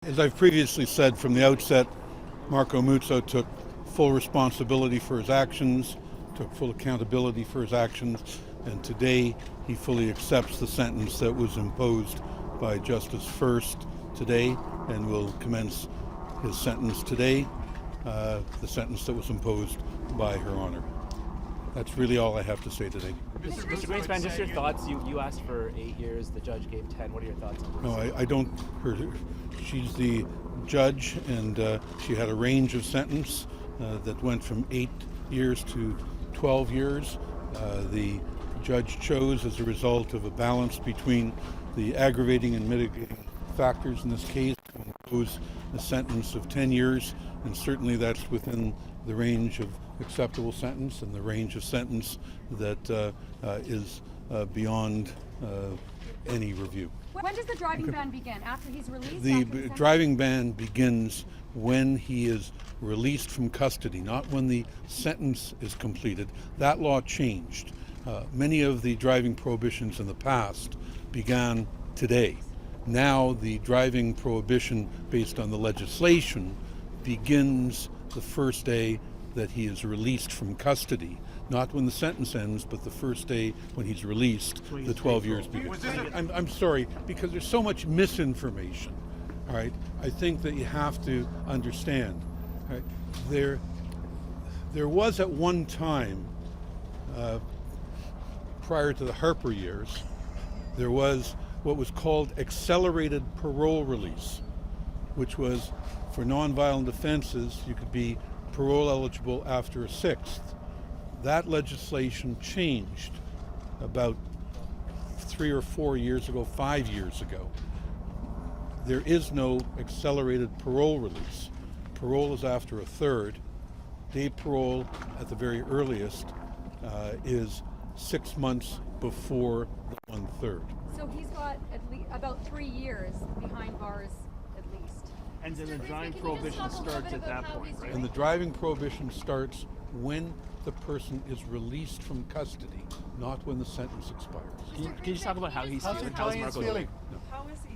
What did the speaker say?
As I've previously said from the outset, Marco Muzzo took full responsibility for his actions, took full accountability for his actions, and today he fully accepts the sentence that was imposed by Justice First today and will commence his sentence today, the sentence that was imposed by Her Honor. That's really all I have to say today. Mr. Greenspan, just your thoughts. You asked for 8 years. The judge gave 10. What are your thoughts on this? No, I don't. She's the judge, and she had a range of sentence that went from 8 years to 12 years. The judge chose, as a result of a balance between the aggravating and mitigating factors in this case, to impose a sentence of 10 years, and certainly that's within the range of acceptable sentence and the range of sentence that is beyond any review. When does the driving ban begin? After he's released? The driving ban begins when he is released from custody, not when the sentence is completed. That law changed. Many of the driving prohibitions in the past began today. Now the driving prohibition based on the legislation begins the first day that he is released from custody, not when the sentence ends, but the first day when he's released, the 12 years begins. I'm sorry, because there's so much misinformation, all right? I think that you have to understand, all right? There was at one time, prior to the Harper years, there was what was called accelerated parole release, which was for nonviolent offenses, you could be parole eligible after a sixth. That legislation changed about 3 or 4 years ago, 5 years ago. There is no accelerated parole release. Parole is after a third. Day parole at the very earliest is 6 months before the 1/3. So he's got at least about 3 years behind bars at least. And then the driving prohibition starts at that point, right? And the driving prohibition starts when the person is released from custody, not when the sentence expires. Can you just talk about how he's feeling? How's Marco doing? How is he